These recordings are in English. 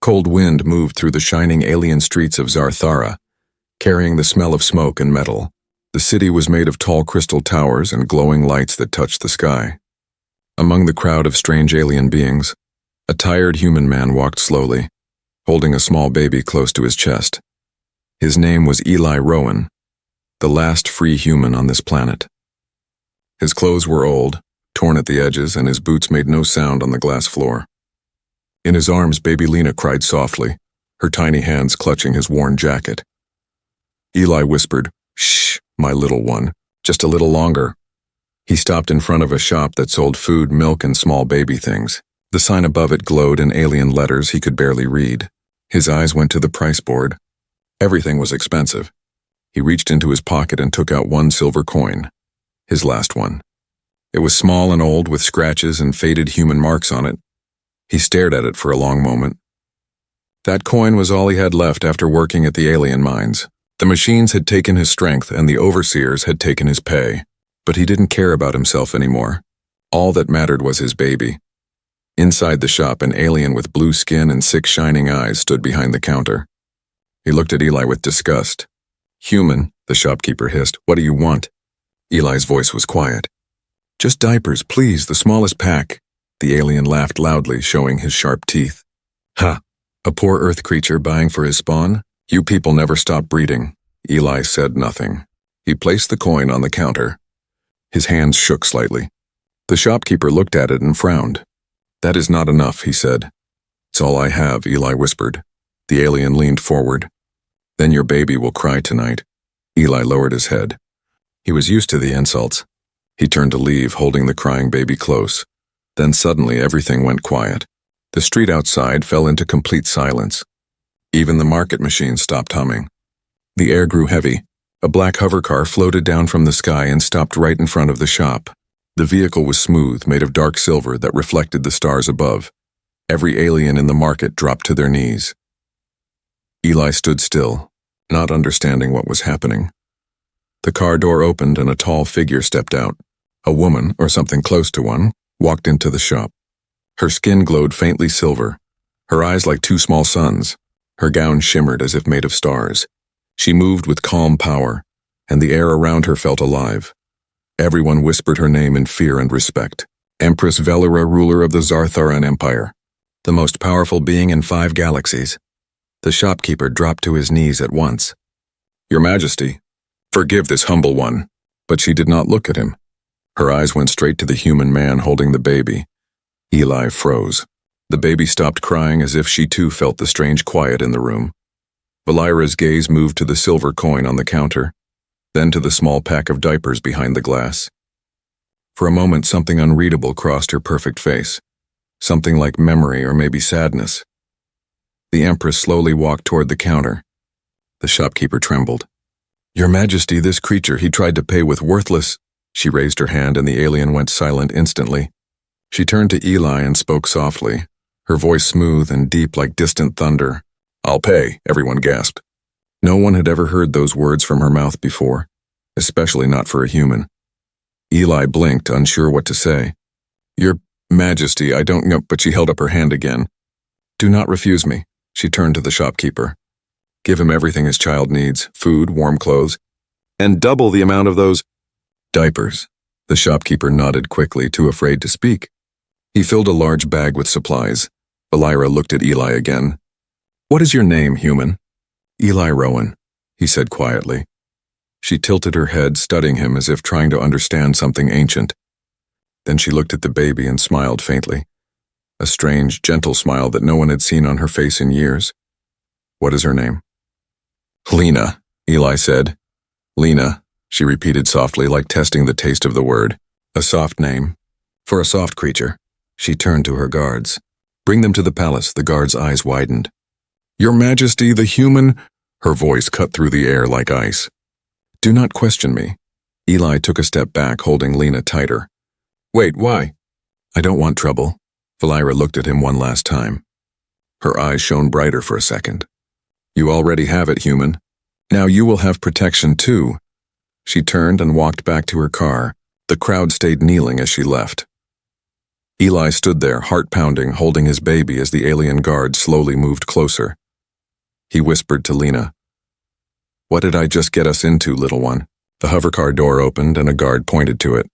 Cold wind moved through the shining alien streets of Zarthara, carrying the smell of smoke and metal. The city was made of tall crystal towers and glowing lights that touched the sky. Among the crowd of strange alien beings, a tired human man walked slowly, holding a small baby close to his chest. His name was Eli Rowan, the last free human on this planet. His clothes were old, torn at the edges, and his boots made no sound on the glass floor. In his arms, baby Lena cried softly, her tiny hands clutching his worn jacket. Eli whispered, "Shh, my little one, just a little longer." He stopped in front of a shop that sold food, milk, and small baby things. The sign above it glowed in alien letters he could barely read. His eyes went to the price board. Everything was expensive. He reached into his pocket and took out one silver coin, his last one. It was small and old, with scratches and faded human marks on it. He stared at it for a long moment. That coin was all he had left after working at the alien mines. The machines had taken his strength and the overseers had taken his pay. But he didn't care about himself anymore. All that mattered was his baby. Inside the shop, an alien with blue skin and 6 shining eyes stood behind the counter. He looked at Eli with disgust. "Human," the shopkeeper hissed, "what do you want?" Eli's voice was quiet. "Just diapers, please, the smallest pack." The alien laughed loudly, showing his sharp teeth. "Ha, a poor earth creature buying for his spawn? You people never stop breeding." Eli said nothing. He placed the coin on the counter. His hands shook slightly. The shopkeeper looked at it and frowned. "That is not enough," he said. "It's all I have," Eli whispered. The alien leaned forward. "Then your baby will cry tonight." Eli lowered his head. He was used to the insults. He turned to leave, holding the crying baby close. Then suddenly everything went quiet. The street outside fell into complete silence. Even the market machines stopped humming. The air grew heavy. A black hovercar floated down from the sky and stopped right in front of the shop. The vehicle was smooth, made of dark silver that reflected the stars above. Every alien in the market dropped to their knees. Eli stood still, not understanding what was happening. The car door opened and a tall figure stepped out. A woman, or something close to one, walked into the shop. Her skin glowed faintly silver, her eyes like 2 small suns. Her gown shimmered as if made of stars. She moved with calm power, and the air around her felt alive. Everyone whispered her name in fear and respect. Empress Velera, ruler of the Zartharan Empire, the most powerful being in 5 galaxies. The shopkeeper dropped to his knees at once. "Your Majesty, forgive this humble one." But she did not look at him. Her eyes went straight to the human man holding the baby. Eli froze. The baby stopped crying as if she too felt the strange quiet in the room. Valira's gaze moved to the silver coin on the counter, then to the small pack of diapers behind the glass. For a moment, something unreadable crossed her perfect face, something like memory or maybe sadness. The Empress slowly walked toward the counter. The shopkeeper trembled. "Your Majesty, this creature he tried to pay with worthless—" She raised her hand and the alien went silent instantly. She turned to Eli and spoke softly, her voice smooth and deep like distant thunder. "I'll pay," everyone gasped. No one had ever heard those words from her mouth before, especially not for a human. Eli blinked, unsure what to say. "Your Majesty, I don't know," but she held up her hand again. "Do not refuse me." She turned to the shopkeeper. "Give him everything his child needs, food, warm clothes, and double the amount of those diapers." The shopkeeper nodded quickly, too afraid to speak. He filled a large bag with supplies. Valira looked at Eli again. "What is your name, human?" "Eli Rowan," he said quietly. She tilted her head, studying him as if trying to understand something ancient. Then she looked at the baby and smiled faintly, a strange, gentle smile that no one had seen on her face in years. "What is her name?" "Lena," Eli said. "Lena," she repeated softly, like testing the taste of the word. "A soft name. For a soft creature." She turned to her guards. "Bring them to the palace." The guards' eyes widened. "Your Majesty, the human—" Her voice cut through the air like ice. "Do not question me." Eli took a step back, holding Lena tighter. "Wait, why?" "I don't want trouble." Valira looked at him one last time. Her eyes shone brighter for a second. "You already have it, human. Now you will have protection too." She turned and walked back to her car. The crowd stayed kneeling as she left. Eli stood there, heart pounding, holding his baby as the alien guard slowly moved closer. He whispered to Lena, "What did I just get us into, little one?" The hovercar door opened and a guard pointed to it.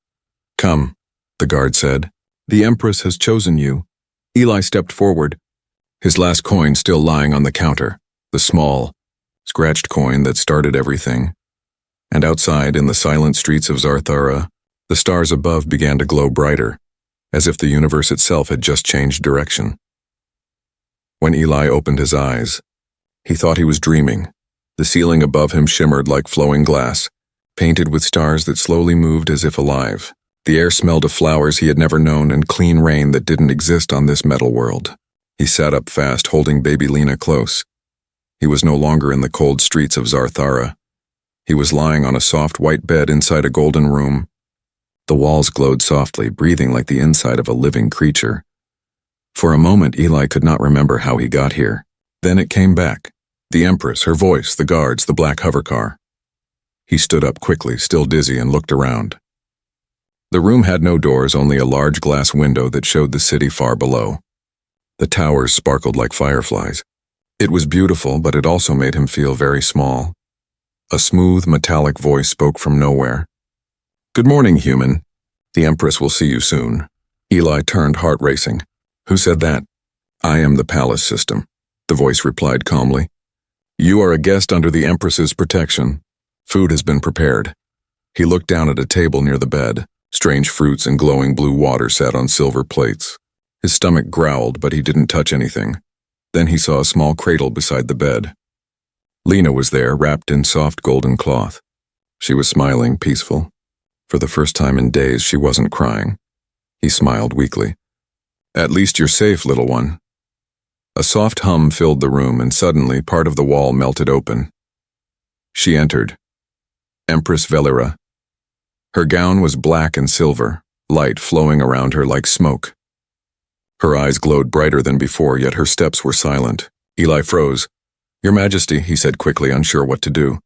"Come," the guard said. "The Empress has chosen you." Eli stepped forward, his last coin still lying on the counter, the small, scratched coin that started everything. And outside, in the silent streets of Zarthara, the stars above began to glow brighter, as if the universe itself had just changed direction. When Eli opened his eyes, he thought he was dreaming. The ceiling above him shimmered like flowing glass, painted with stars that slowly moved as if alive. The air smelled of flowers he had never known and clean rain that didn't exist on this metal world. He sat up fast, holding baby Lena close. He was no longer in the cold streets of Zarthara. He was lying on a soft white bed inside a golden room. The walls glowed softly, breathing like the inside of a living creature. For a moment, Eli could not remember how he got here. Then it came back. The Empress, her voice, the guards, the black hovercar. He stood up quickly, still dizzy, and looked around. The room had no doors, only a large glass window that showed the city far below. The towers sparkled like fireflies. It was beautiful, but it also made him feel very small. A smooth, metallic voice spoke from nowhere. "Good morning, human. The Empress will see you soon." Eli turned, heart racing. "Who said that?" "I am the palace system," the voice replied calmly. "You are a guest under the Empress's protection. Food has been prepared." He looked down at a table near the bed. Strange fruits and glowing blue water sat on silver plates. His stomach growled, but he didn't touch anything. Then he saw a small cradle beside the bed. Lena was there, wrapped in soft golden cloth. She was smiling, peaceful. For the first time in days, she wasn't crying. He smiled weakly. "At least you're safe, little one." A soft hum filled the room, and suddenly part of the wall melted open. She entered. Empress Velira. Her gown was black and silver, light flowing around her like smoke. Her eyes glowed brighter than before, yet her steps were silent. Eli froze. "Your Majesty," he said quickly, unsure what to do.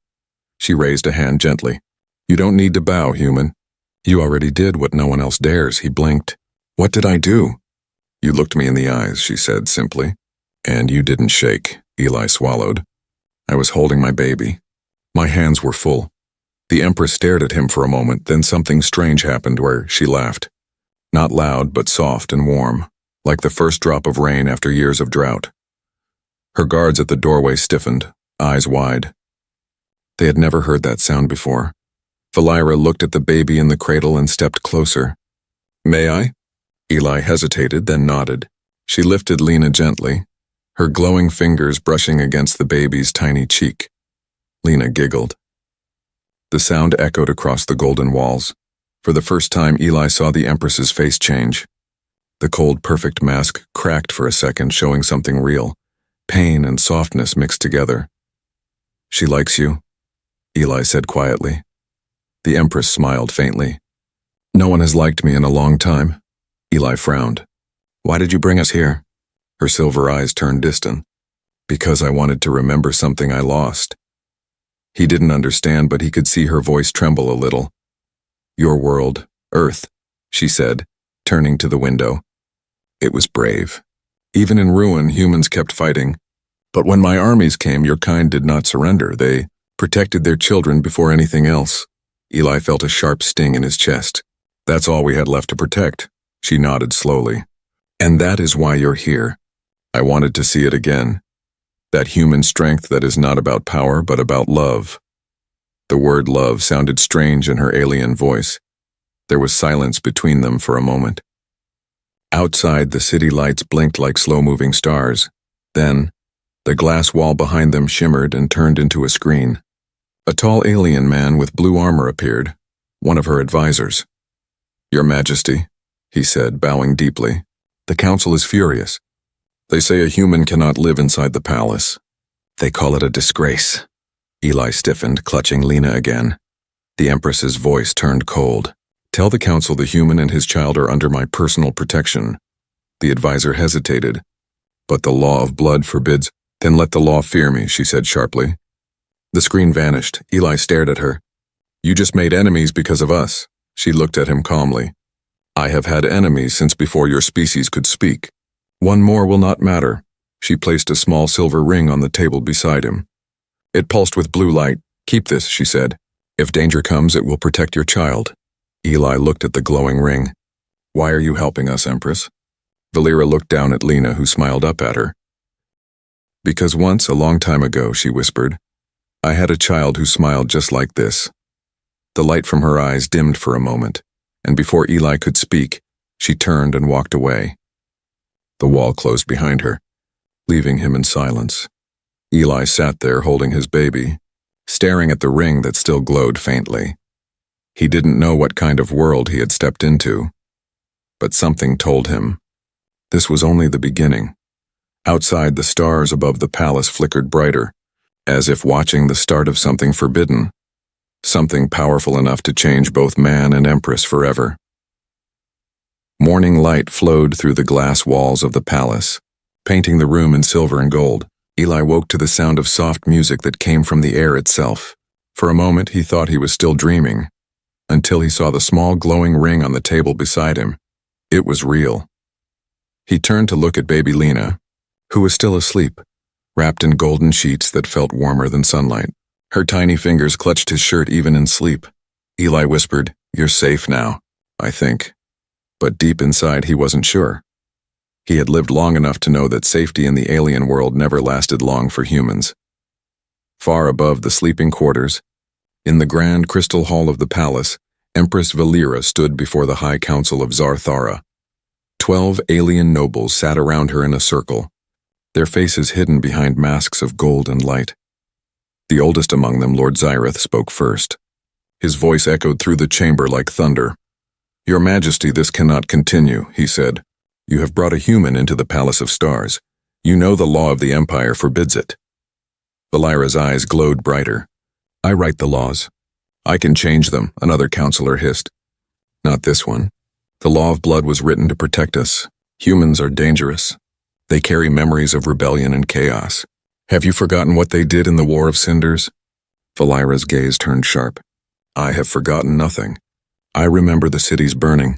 She raised a hand gently. "You don't need to bow, human. You already did what no one else dares." He blinked. "What did I do?" "You looked me in the eyes," she said simply. "And you didn't shake," Eli swallowed. "I was holding my baby. My hands were full." The Empress stared at him for a moment, then something strange happened where she laughed. Not loud, but soft and warm, like the first drop of rain after years of drought. Her guards at the doorway stiffened, eyes wide. They had never heard that sound before. Velira looked at the baby in the cradle and stepped closer. "May I?" Eli hesitated, then nodded. She lifted Lena gently, her glowing fingers brushing against the baby's tiny cheek. Lena giggled. The sound echoed across the golden walls. For the first time, Eli saw the Empress's face change. The cold, perfect mask cracked for a second, showing something real. Pain and softness mixed together. "She likes you," Eli said quietly. The Empress smiled faintly. "No one has liked me in a long time." Eli frowned. "Why did you bring us here?" Her silver eyes turned distant. "Because I wanted to remember something I lost." He didn't understand, but he could see her voice tremble a little. "Your world, Earth," she said, turning to the window. "It was brave. Even in ruin, humans kept fighting. But when my armies came, your kind did not surrender. They protected their children before anything else." Eli felt a sharp sting in his chest. "That's all we had left to protect." She nodded slowly. "And that is why you're here. I wanted to see it again. That human strength that is not about power, but about love." The word love sounded strange in her alien voice. There was silence between them for a moment. Outside, the city lights blinked like slow-moving stars. Then, the glass wall behind them shimmered and turned into a screen. A tall alien man with blue armor appeared, one of her advisors. "Your Majesty," he said, bowing deeply. "The council is furious. They say a human cannot live inside the palace. They call it a disgrace." Eli stiffened, clutching Lena again. The Empress's voice turned cold. "Tell the council the human and his child are under my personal protection." The advisor hesitated. "But the law of blood forbids." "Then let the law fear me," she said sharply. The screen vanished. Eli stared at her. "You just made enemies because of us." She looked at him calmly. I have had enemies since before your species could speak. One more will not matter. She placed a small silver ring on the table beside him. It pulsed with blue light. Keep this, she said. If danger comes, it will protect your child. Eli looked at the glowing ring. Why are you helping us, Empress? Valera looked down at Lena, who smiled up at her. Because once, a long time ago, she whispered, I had a child who smiled just like this. The light from her eyes dimmed for a moment, and before Eli could speak, she turned and walked away. The wall closed behind her, leaving him in silence. Eli sat there holding his baby, staring at the ring that still glowed faintly. He didn't know what kind of world he had stepped into, but something told him this was only the beginning. Outside, the stars above the palace flickered brighter, as if watching the start of something forbidden, something powerful enough to change both man and Empress forever. Morning light flowed through the glass walls of the palace, painting the room in silver and gold. Eli woke to the sound of soft music that came from the air itself. For a moment, he thought he was still dreaming, until he saw the small glowing ring on the table beside him. It was real. He turned to look at baby Lena, who was still asleep, wrapped in golden sheets that felt warmer than sunlight. Her tiny fingers clutched his shirt even in sleep. Eli whispered, You're safe now, I think. But deep inside, he wasn't sure. He had lived long enough to know that safety in the alien world never lasted long for humans. Far above the sleeping quarters, in the grand crystal hall of the palace, Empress Valera stood before the High Council of Zarthara. 12 alien nobles sat around her in a circle, their faces hidden behind masks of gold and light. The oldest among them, Lord Zyrith, spoke first. His voice echoed through the chamber like thunder. Your Majesty, this cannot continue, he said. You have brought a human into the Palace of Stars. You know the law of the Empire forbids it. Valera's eyes glowed brighter. I write the laws. I can change them, another counselor hissed. Not this one. The law of blood was written to protect us. Humans are dangerous. They carry memories of rebellion and chaos. Have you forgotten what they did in the War of Cinders? Valera's gaze turned sharp. I have forgotten nothing. I remember the cities burning.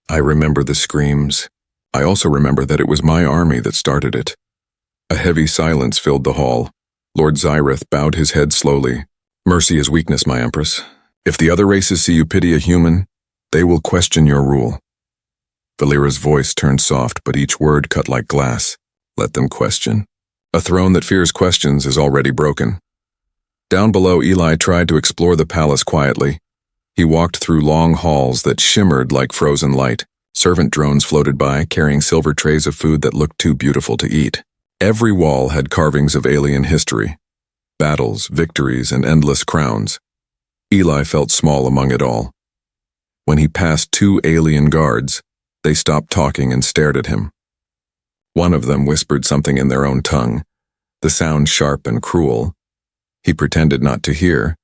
I remember the screams. I also remember that it was my army that started it. A heavy silence filled the hall. Lord Zyrith bowed his head slowly. Mercy is weakness, my Empress. If the other races see you pity a human, they will question your rule. Valera's voice turned soft, but each word cut like glass. Let them question. A throne that fears questions is already broken. Down below, Eli tried to explore the palace quietly. He walked through long halls that shimmered like frozen light. Servant drones floated by, carrying silver trays of food that looked too beautiful to eat. Every wall had carvings of alien history, battles, victories, and endless crowns. Eli felt small among it all. When he passed 2 alien guards, they stopped talking and stared at him. One of them whispered something in their own tongue, the sound sharp and cruel. He pretended not to hear,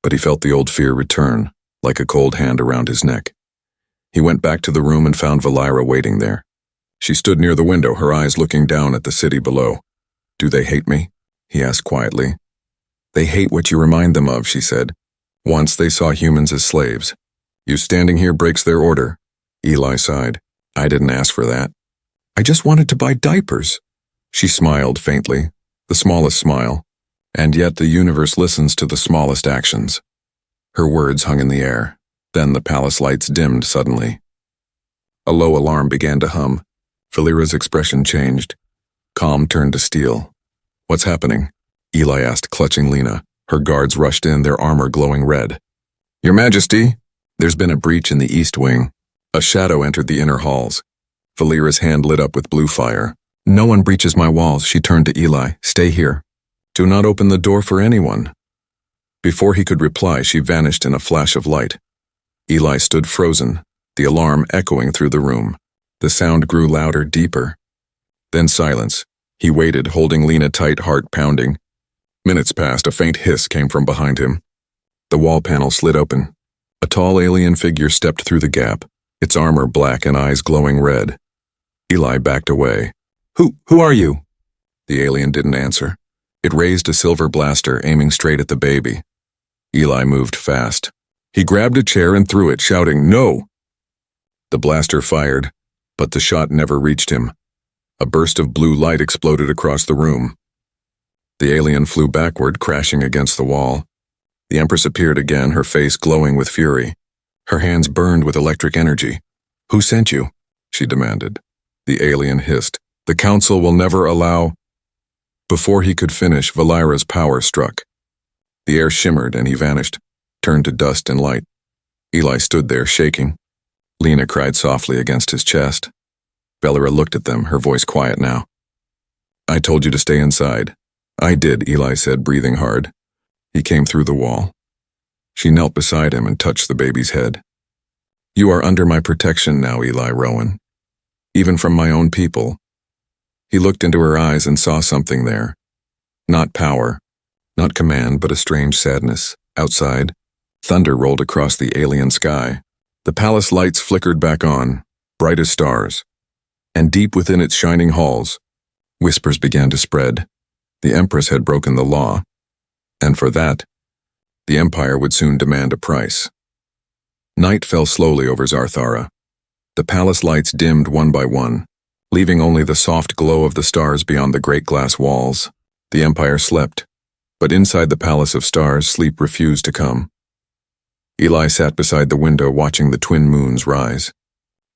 but he felt the old fear return, like a cold hand around his neck. He went back to the room and found Valera waiting there. She stood near the window, her eyes looking down at the city below. Do they hate me? He asked quietly. They hate what you remind them of, she said. Once they saw humans as slaves. You standing here breaks their order. Eli sighed. I didn't ask for that. I just wanted to buy diapers. She smiled faintly, the smallest smile, and yet the universe listens to the smallest actions. Her words hung in the air. Then the palace lights dimmed suddenly. A low alarm began to hum. Valera's expression changed. Calm turned to steel. What's happening? Eli asked, clutching Lena. Her guards rushed in, their armor glowing red. Your Majesty, there's been a breach in the east wing. A shadow entered the inner halls. Valera's hand lit up with blue fire. No one breaches my walls, she turned to Eli. Stay here. Do not open the door for anyone. Before he could reply, she vanished in a flash of light. Eli stood frozen, the alarm echoing through the room. The sound grew louder, deeper. Then silence. He waited, holding Lena tight, heart pounding. Minutes passed, a faint hiss came from behind him. The wall panel slid open. A tall alien figure stepped through the gap, its armor black and eyes glowing red. Eli backed away. Who are you? The alien didn't answer. It raised a silver blaster, aiming straight at the baby. Eli moved fast. He grabbed a chair and threw it, shouting, No! The blaster fired, but the shot never reached him. A burst of blue light exploded across the room. The alien flew backward, crashing against the wall. The Empress appeared again, her face glowing with fury. Her hands burned with electric energy. "Who sent you?" she demanded. The alien hissed. "The Council will never allow—" Before he could finish, Valira's power struck. The air shimmered and he vanished, turned to dust and light. Eli stood there, shaking. Lena cried softly against his chest. Valira looked at them, her voice quiet now. "I told you to stay inside." "I did," Eli said, breathing hard. He came through the wall. She knelt beside him and touched the baby's head. "You are under my protection now, Eli Rowan. Even from my own people." He looked into her eyes and saw something there. Not power, not command, but a strange sadness. Outside, thunder rolled across the alien sky. The palace lights flickered back on, bright as stars. And deep within its shining halls, whispers began to spread. The Empress had broken the law. And for that, the Empire would soon demand a price. Night fell slowly over Zarthara. The palace lights dimmed one by one, leaving only the soft glow of the stars beyond the great glass walls. The Empire slept, but inside the Palace of Stars, sleep refused to come. Eli sat beside the window watching the twin moons rise.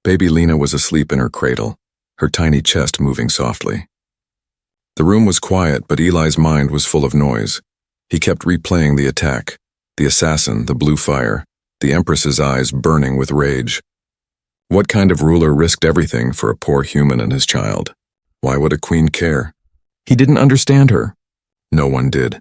Baby Lena was asleep in her cradle, her tiny chest moving softly. The room was quiet, but Eli's mind was full of noise. He kept replaying the attack, the assassin, the blue fire, the Empress's eyes burning with rage. What kind of ruler risked everything for a poor human and his child? Why would a queen care? He didn't understand her. No one did.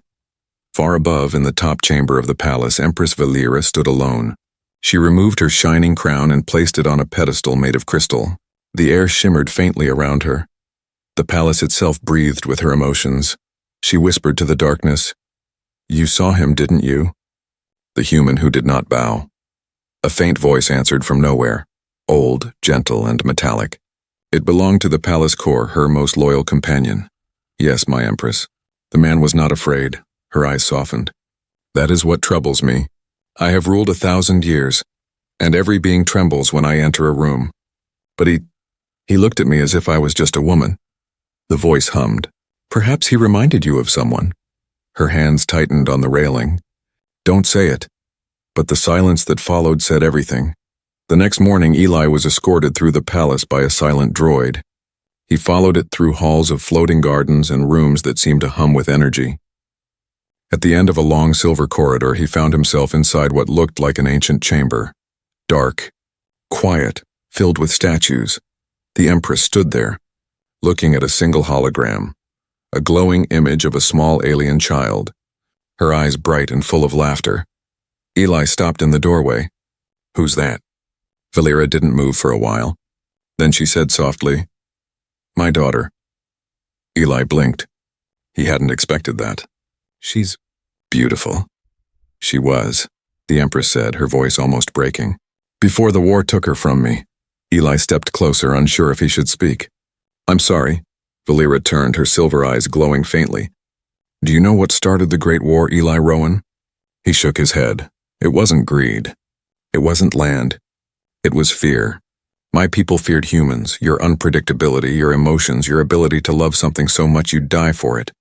Far above, in the top chamber of the palace, Empress Valira stood alone. She removed her shining crown and placed it on a pedestal made of crystal. The air shimmered faintly around her. The palace itself breathed with her emotions. She whispered to the darkness, "You saw him, didn't you?" The human who did not bow. A faint voice answered from nowhere, old, gentle, and metallic. It belonged to the palace core, her most loyal companion. "Yes, my Empress." The man was not afraid. Her eyes softened. "That is what troubles me. I have ruled 1,000 years, and every being trembles when I enter a room. But he looked at me as if I was just a woman." The voice hummed. "Perhaps he reminded you of someone." Her hands tightened on the railing. "Don't say it." But the silence that followed said everything. The next morning, Eli was escorted through the palace by a silent droid. He followed it through halls of floating gardens and rooms that seemed to hum with energy. At the end of a long silver corridor, he found himself inside what looked like an ancient chamber. Dark, quiet, filled with statues. The Empress stood there, looking at a single hologram, a glowing image of a small alien child, her eyes bright and full of laughter. Eli stopped in the doorway. "Who's that?" Valira didn't move for a while. Then she said softly, "My daughter." Eli blinked. He hadn't expected that. "She's beautiful." "She was," the Empress said, her voice almost breaking. "Before the war took her from me." Eli stepped closer, unsure if he should speak. "I'm sorry." Valira turned, her silver eyes glowing faintly. "Do you know what started the Great War, Eli Rowan?" He shook his head. "It wasn't greed. It wasn't land. It was fear. My people feared humans, your unpredictability, your emotions, your ability to love something so much you'd die for it.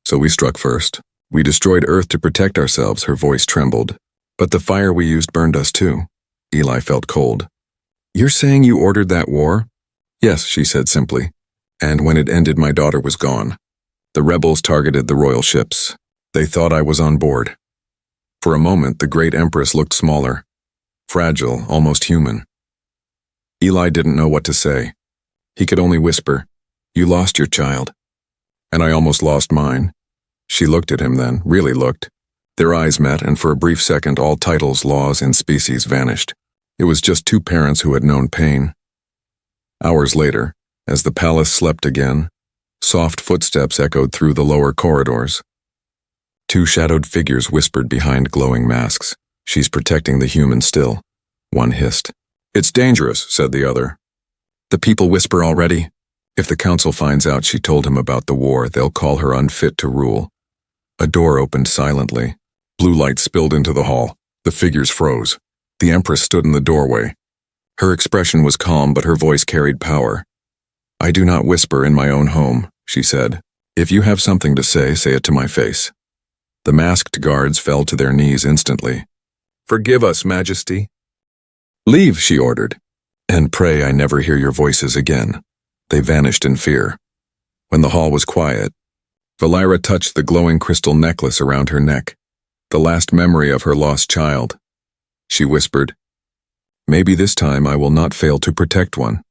So we struck first. We destroyed Earth to protect ourselves," her voice trembled. "But the fire we used burned us too." Eli felt cold. "You're saying you ordered that war?" "Yes," she said simply. "And when it ended, my daughter was gone. The rebels targeted the royal ships. They thought I was on board." For a moment, the great Empress looked smaller, fragile, almost human. Eli didn't know what to say. He could only whisper, "You lost your child." "And I almost lost mine." She looked at him then, really looked. Their eyes met, and for a brief second all titles, laws, and species vanished. It was just two parents who had known pain. Hours later, as the palace slept again, soft footsteps echoed through the lower corridors. Two shadowed figures whispered behind glowing masks. "She's protecting the human still," one hissed. "It's dangerous," said the other. "The people whisper already. If the council finds out she told him about the war, they'll call her unfit to rule." A door opened silently. Blue light spilled into the hall. The figures froze. The Empress stood in the doorway. Her expression was calm, but her voice carried power. "I do not whisper in my own home," she said. "If you have something to say, say it to my face." The masked guards fell to their knees instantly. "Forgive us, Majesty." "Leave," she ordered, "and pray I never hear your voices again." They vanished in fear. When the hall was quiet, Valera touched the glowing crystal necklace around her neck, the last memory of her lost child. She whispered, "Maybe this time I will not fail to protect one."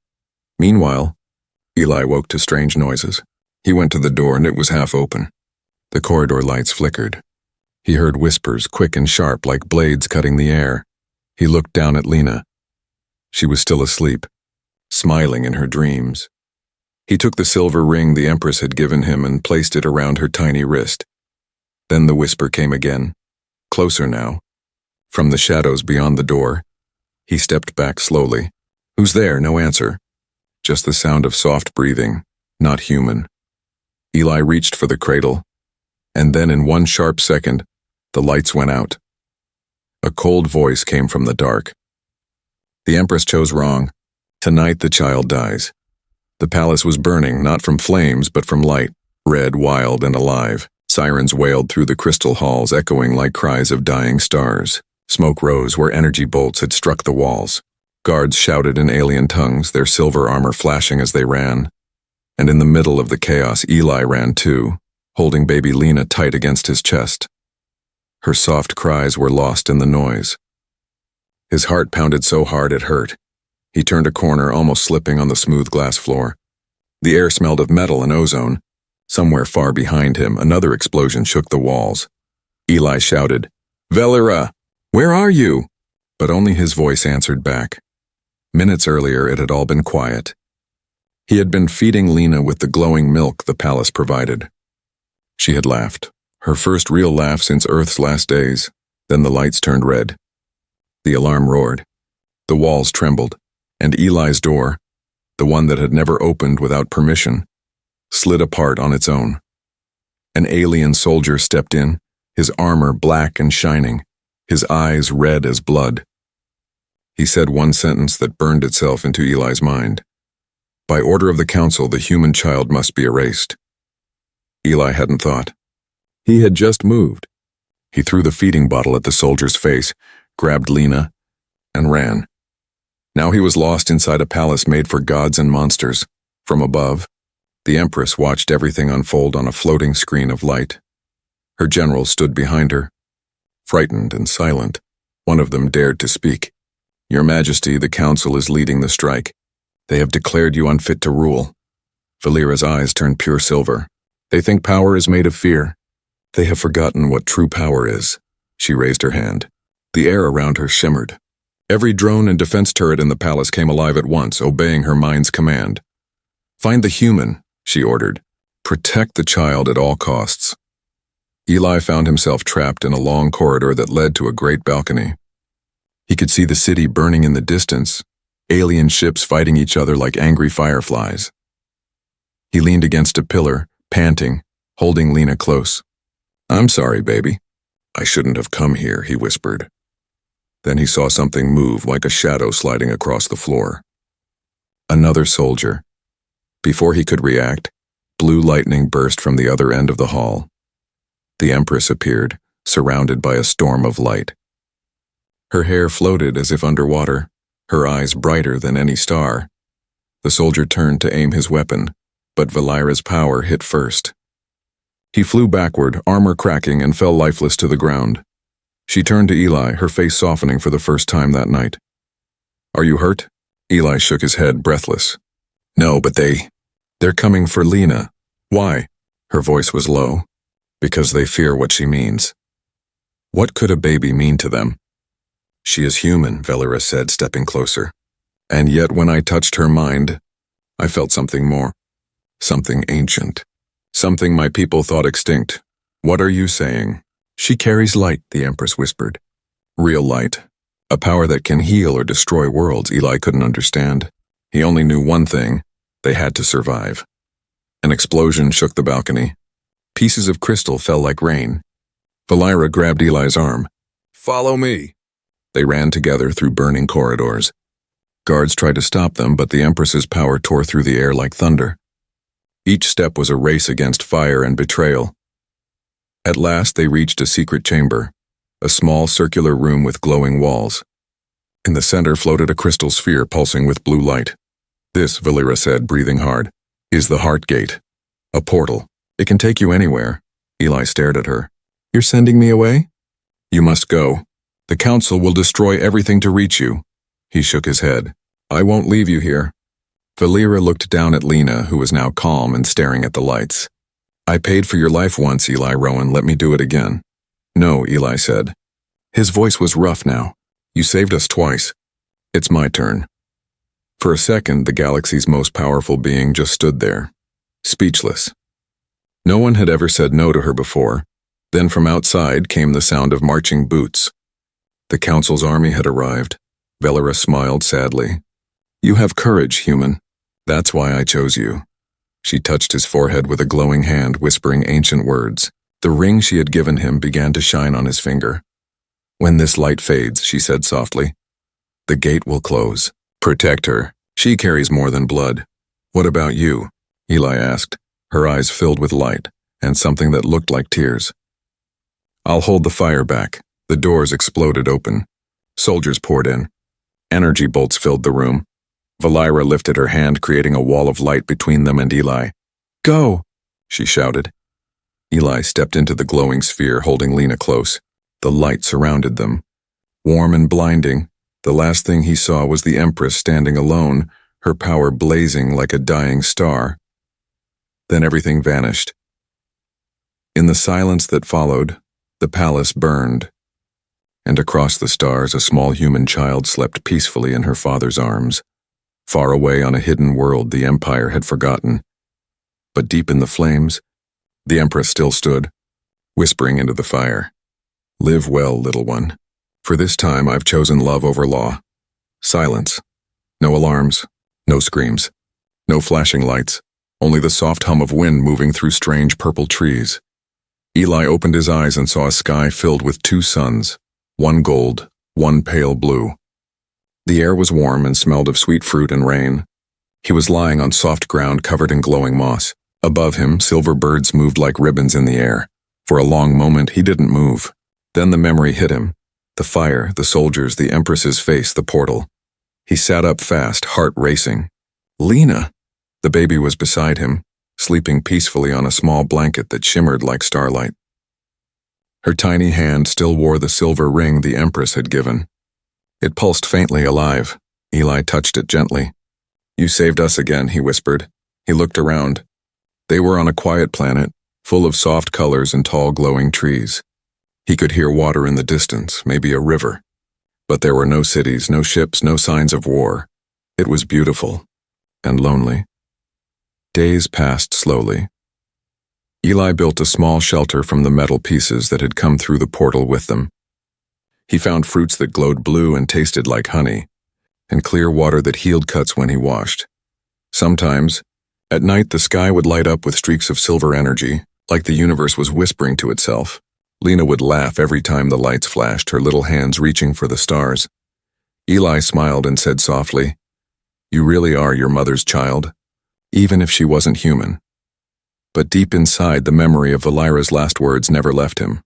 Meanwhile, Eli woke to strange noises. He went to the door and it was half open. The corridor lights flickered. He heard whispers, quick and sharp like blades cutting the air. He looked down at Lena. She was still asleep, smiling in her dreams. He took the silver ring the Empress had given him and placed it around her tiny wrist. Then the whisper came again, closer now. From the shadows beyond the door, he stepped back slowly. "Who's there?" No answer. Just the sound of soft breathing, not human. Eli reached for the cradle, and then in one sharp second, the lights went out. A cold voice came from the dark. "The Empress chose wrong. Tonight the child dies." The palace was burning, not from flames, but from light, red, wild, and alive. Sirens wailed through the crystal halls, echoing like cries of dying stars. Smoke rose where energy bolts had struck the walls. Guards shouted in alien tongues, their silver armor flashing as they ran. And in the middle of the chaos, Eli ran too, holding baby Lena tight against his chest. Her soft cries were lost in the noise. His heart pounded so hard it hurt. He turned a corner, almost slipping on the smooth glass floor. The air smelled of metal and ozone. Somewhere far behind him, another explosion shook the walls. Eli shouted, "Valera, where are you?" But only his voice answered back. Minutes earlier, it had all been quiet. He had been feeding Lena with the glowing milk the palace provided. She had laughed, her first real laugh since Earth's last days. Then the lights turned red. The alarm roared. The walls trembled, and Eli's door, the one that had never opened without permission, slid apart on its own. An alien soldier stepped in, his armor black and shining, his eyes red as blood. He said one sentence that burned itself into Eli's mind. "By order of the council, the human child must be erased." Eli hadn't thought. He had just moved. He threw the feeding bottle at the soldier's face, grabbed Lena, and ran. Now he was lost inside a palace made for gods and monsters. From above, the Empress watched everything unfold on a floating screen of light. Her generals stood behind her, frightened and silent. One of them dared to speak. "Your Majesty, the council is leading the strike. They have declared you unfit to rule." Valera's eyes turned pure silver. "They think power is made of fear. They have forgotten what true power is." She raised her hand. The air around her shimmered. Every drone and defense turret in the palace came alive at once, obeying her mind's command. "Find the human," she ordered. "Protect the child at all costs." Eli found himself trapped in a long corridor that led to a great balcony. He could see the city burning in the distance, alien ships fighting each other like angry fireflies. He leaned against a pillar, panting, holding Lena close. "I'm sorry, baby. I shouldn't have come here," he whispered. Then he saw something move like a shadow sliding across the floor. Another soldier. Before he could react, blue lightning burst from the other end of the hall. The Empress appeared, surrounded by a storm of light. Her hair floated as if underwater, her eyes brighter than any star. The soldier turned to aim his weapon, but Valera's power hit first. He flew backward, armor cracking, and fell lifeless to the ground. She turned to Eli, her face softening for the first time that night. "Are you hurt?" Eli shook his head, breathless. "No, but they're coming for Lena." "Why?" Her voice was low. "Because they fear what she means." What could a baby mean to them? "She is human," Valera said, stepping closer. "And yet when I touched her mind, I felt something more. Something ancient. Something my people thought extinct. What are you saying?" "She carries light," the Empress whispered. "Real light. A power that can heal or destroy worlds." Eli couldn't understand. He only knew one thing. They had to survive. An explosion shook the balcony. Pieces of crystal fell like rain. Valera grabbed Eli's arm. "Follow me." They ran together through burning corridors. Guards tried to stop them, but the Empress's power tore through the air like thunder. Each step was a race against fire and betrayal. At last they reached a secret chamber, a small circular room with glowing walls. In the center floated a crystal sphere pulsing with blue light. This, Valera said, breathing hard, is the Heart Gate. A portal. It can take you anywhere. Eli stared at her. You're sending me away? You must go. The Council will destroy everything to reach you. He shook his head. I won't leave you here. Valera looked down at Lena, who was now calm and staring at the lights. I paid for your life once, Eli Rowan. Let me do it again. No, Eli said. His voice was rough now. You saved us twice. It's my turn. For a second, the galaxy's most powerful being just stood there, speechless. No one had ever said no to her before. Then from outside came the sound of marching boots. The Council's army had arrived. Valera smiled sadly. You have courage, human. That's why I chose you. She touched his forehead with a glowing hand, whispering ancient words. The ring she had given him began to shine on his finger. When this light fades, she said softly, the gate will close. Protect her. She carries more than blood. What about you? Eli asked, her eyes filled with light and something that looked like tears. I'll hold the fire back. The doors exploded open. Soldiers poured in. Energy bolts filled the room. Valera lifted her hand, creating a wall of light between them and Eli. Go! She shouted. Eli stepped into the glowing sphere, holding Lena close. The light surrounded them. Warm and blinding, the last thing he saw was the Empress standing alone, her power blazing like a dying star. Then everything vanished. In the silence that followed, the palace burned, and across the stars a small human child slept peacefully in her father's arms. Far away on a hidden world the Empire had forgotten. But deep in the flames, the Empress still stood, whispering into the fire. Live well, little one. For this time I've chosen love over law. Silence. No alarms. No screams. No flashing lights. Only the soft hum of wind moving through strange purple trees. Eli opened his eyes and saw a sky filled with two suns, one gold, one pale blue. The air was warm and smelled of sweet fruit and rain. He was lying on soft ground covered in glowing moss. Above him, silver birds moved like ribbons in the air. For a long moment, he didn't move. Then the memory hit him. The fire, the soldiers, the Empress's face, the portal. He sat up fast, heart racing. Lena! The baby was beside him, sleeping peacefully on a small blanket that shimmered like starlight. Her tiny hand still wore the silver ring the Empress had given. It pulsed faintly alive. Eli touched it gently. You saved us again, he whispered. He looked around. They were on a quiet planet, full of soft colors and tall glowing trees. He could hear water in the distance, maybe a river. But there were no cities, no ships, no signs of war. It was beautiful and lonely. Days passed slowly. Eli built a small shelter from the metal pieces that had come through the portal with them. He found fruits that glowed blue and tasted like honey, and clear water that healed cuts when he washed. Sometimes, at night the sky would light up with streaks of silver energy, like the universe was whispering to itself. Lena would laugh every time the lights flashed, her little hands reaching for the stars. Eli smiled and said softly, You really are your mother's child, even if she wasn't human. But deep inside, the memory of Valera's last words never left him.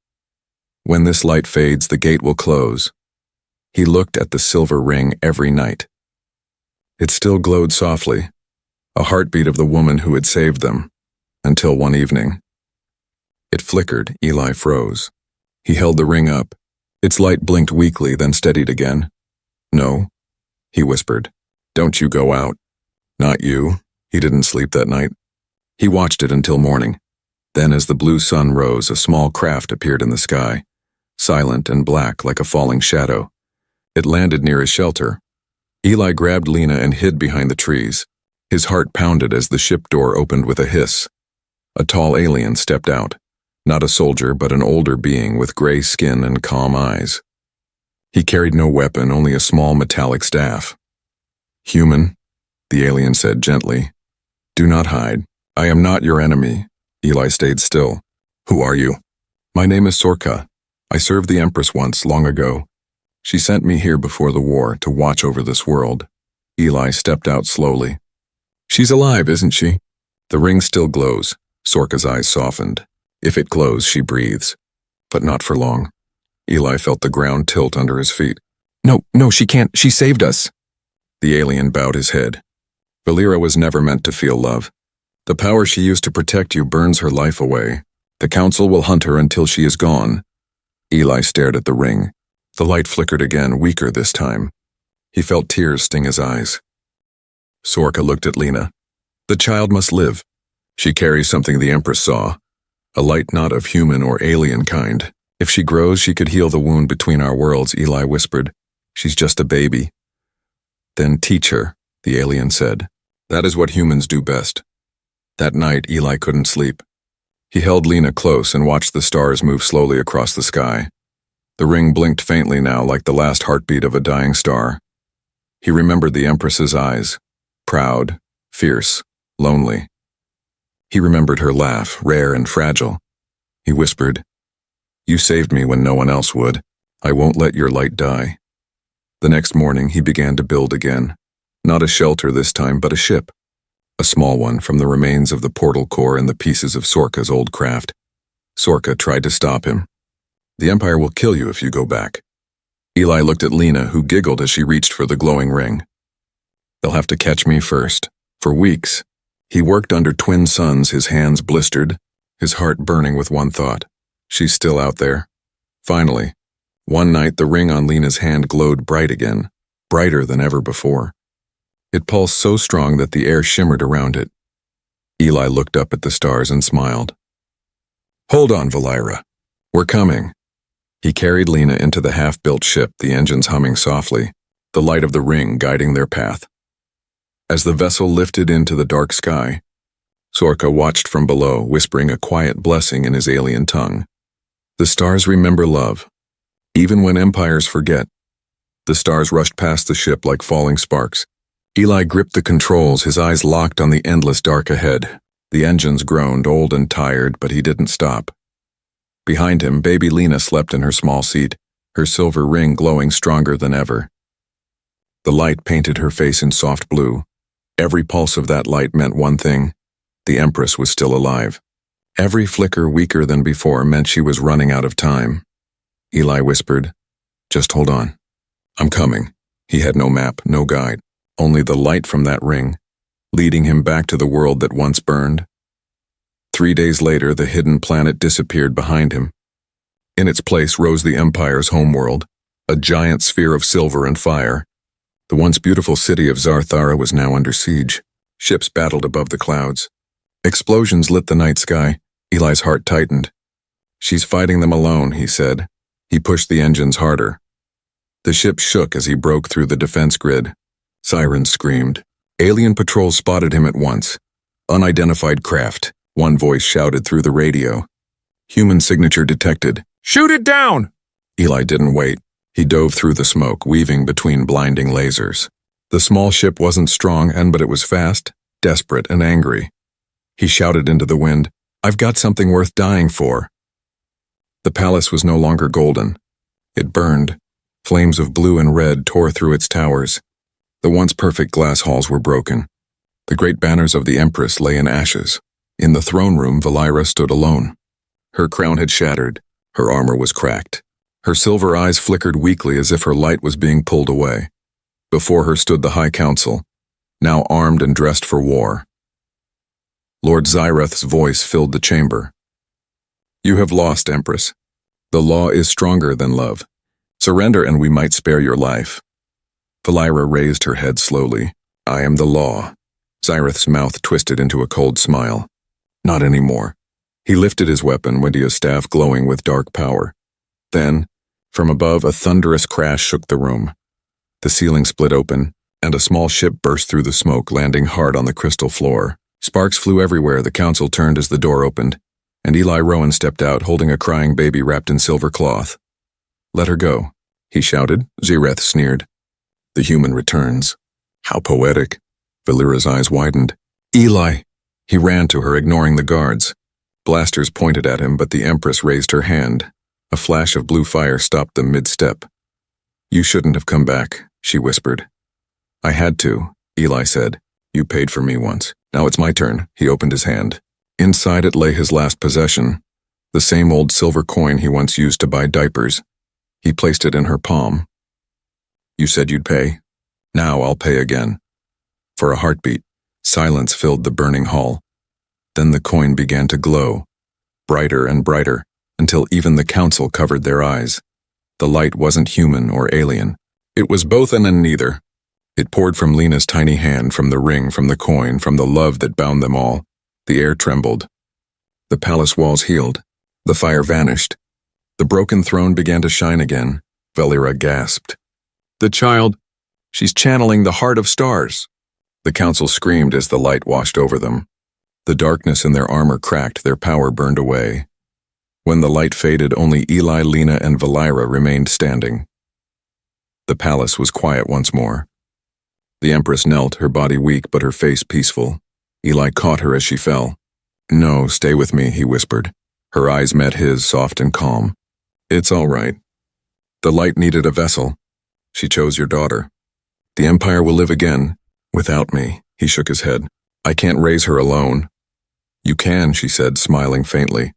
When this light fades, the gate will close. He looked at the silver ring every night. It still glowed softly, a heartbeat of the woman who had saved them, until one evening. It flickered. Eli froze. He held the ring up. Its light blinked weakly, then steadied again. No, he whispered. Don't you go out. Not you. He didn't sleep that night. He watched it until morning. Then as the blue sun rose, a small craft appeared in the sky, silent and black like a falling shadow. It landed near his shelter. Eli grabbed Lena and hid behind the trees. His heart pounded as the ship door opened with a hiss. A tall alien stepped out. Not a soldier, but an older being with gray skin and calm eyes. He carried no weapon, only a small metallic staff. Human, the alien said gently. Do not hide. I am not your enemy. Eli stayed still. Who are you? My name is Sorka. I served the Empress once, long ago. She sent me here before the war to watch over this world. Eli stepped out slowly. She's alive, isn't she? The ring still glows. Sorka's eyes softened. If it glows, she breathes. But not for long. Eli felt the ground tilt under his feet. No, she can't. She saved us. The alien bowed his head. Valera was never meant to feel love. The power she used to protect you burns her life away. The council will hunt her until she is gone. Eli stared at the ring. The light flickered again, weaker this time. He felt tears sting his eyes. Sorka looked at Lena. The child must live. She carries something the Empress saw. A light not of human or alien kind. If she grows, she could heal the wound between our worlds, Eli whispered. She's just a baby. Then teach her, the alien said. That is what humans do best. That night, Eli couldn't sleep. He held Lena close and watched the stars move slowly across the sky. The ring blinked faintly now, like the last heartbeat of a dying star. He remembered the Empress's eyes. Proud, fierce, lonely. He remembered her laugh, rare and fragile. He whispered, You saved me when no one else would. I won't let your light die. The next morning, he began to build again. Not a shelter this time, but a ship. A small one from the remains of the portal core and the pieces of Sorka's old craft. Sorka tried to stop him. The Empire will kill you if you go back. Eli looked at Lena, who giggled as she reached for the glowing ring. They'll have to catch me first. For weeks. He worked under twin suns, his hands blistered, his heart burning with one thought. She's still out there. Finally, one night the ring on Lena's hand glowed bright again, brighter than ever before. It pulsed so strong that the air shimmered around it. Eli looked up at the stars and smiled. Hold on, Valera. We're coming. He carried Lena into the half-built ship, the engines humming softly, the light of the ring guiding their path. As the vessel lifted into the dark sky, Sorka watched from below, whispering a quiet blessing in his alien tongue. The stars remember love, even when empires forget. The stars rushed past the ship like falling sparks. Eli gripped the controls, his eyes locked on the endless dark ahead. The engines groaned, old and tired, but he didn't stop. Behind him, baby Lena slept in her small seat, her silver ring glowing stronger than ever. The light painted her face in soft blue. Every pulse of that light meant one thing. The Empress was still alive. Every flicker weaker than before meant she was running out of time. Eli whispered, Just hold on. I'm coming. He had no map, no guide, only the light from that ring, leading him back to the world that once burned. 3 days later, the hidden planet disappeared behind him. In its place rose the Empire's homeworld, a giant sphere of silver and fire. The once beautiful city of Zarthara was now under siege. Ships battled above the clouds. Explosions lit the night sky. Eli's heart tightened. She's fighting them alone, he said. He pushed the engines harder. The ship shook as he broke through the defense grid. Sirens screamed. Alien patrols spotted him at once. Unidentified craft, one voice shouted through the radio. Human signature detected. Shoot it down! Eli didn't wait. He dove through the smoke, weaving between blinding lasers. The small ship wasn't strong, but it was fast, desperate, and angry. He shouted into the wind, I've got something worth dying for. The palace was no longer golden. It burned. Flames of blue and red tore through its towers. The once perfect glass halls were broken. The great banners of the Empress lay in ashes. In the throne room, Valera stood alone. Her crown had shattered. Her armor was cracked. Her silver eyes flickered weakly as if her light was being pulled away. Before her stood the High Council, now armed and dressed for war. Lord Zyreth's voice filled the chamber. You have lost, Empress. The law is stronger than love. Surrender and we might spare your life. Valera raised her head slowly. I am the law. Zyreth's mouth twisted into a cold smile. Not anymore. He lifted his weapon, Wendia's staff glowing with dark power. Then, from above, a thunderous crash shook the room. The ceiling split open, and a small ship burst through the smoke, landing hard on the crystal floor. Sparks flew everywhere. The council turned as the door opened, and Eli Rowan stepped out, holding a crying baby wrapped in silver cloth. Let her go, he shouted. Zyreth sneered. The human returns. How poetic. Valera's eyes widened. Eli! He ran to her, ignoring the guards. Blasters pointed at him, but the Empress raised her hand. A flash of blue fire stopped them mid-step. You shouldn't have come back, she whispered. I had to, Eli said. You paid for me once. Now it's my turn. He opened his hand. Inside it lay his last possession, the same old silver coin he once used to buy diapers. He placed it in her palm. You said you'd pay? Now I'll pay again. For a heartbeat, silence filled the burning hall. Then the coin began to glow, brighter and brighter, until even the council covered their eyes. The light wasn't human or alien. It was both and neither. It poured from Lena's tiny hand, from the ring, from the coin, from the love that bound them all. The air trembled. The palace walls healed. The fire vanished. The broken throne began to shine again. Valera gasped. The child, she's channeling the heart of stars. The council screamed as the light washed over them. The darkness in their armor cracked, their power burned away. When the light faded, only Eli, Lena, and Valera remained standing. The palace was quiet once more. The Empress knelt, her body weak but her face peaceful. Eli caught her as she fell. No, stay with me, he whispered. Her eyes met his, soft and calm. It's all right. The light needed a vessel. She chose your daughter. The Empire will live again, without me. He shook his head. I can't raise her alone. You can, she said, smiling faintly.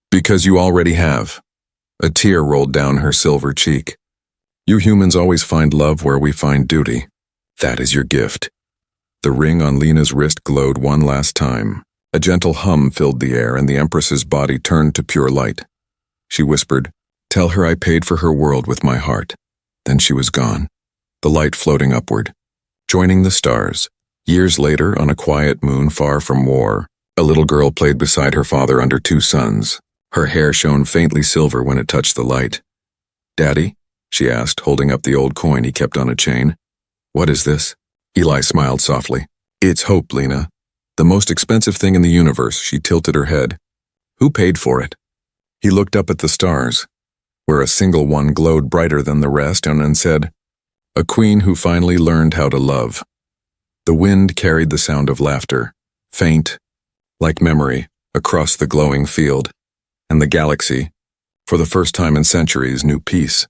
Because you already have. A tear rolled down her silver cheek. You humans always find love where we find duty. That is your gift. The ring on Lena's wrist glowed one last time. A gentle hum filled the air, and the Empress's body turned to pure light. She whispered, Tell her I paid for her world with my heart. Then she was gone, the light floating upward, joining the stars. Years later, on a quiet moon far from war, a little girl played beside her father under two suns. Her hair shone faintly silver when it touched the light. Daddy? She asked, holding up the old coin he kept on a chain. What is this? Eli smiled softly. It's hope, Lena. The most expensive thing in the universe. She tilted her head. Who paid for it? He looked up at the stars, where a single one glowed brighter than the rest, and then said, A queen who finally learned how to love. The wind carried the sound of laughter, faint, like memory, across the glowing field, and the galaxy, for the first time in centuries, knew peace.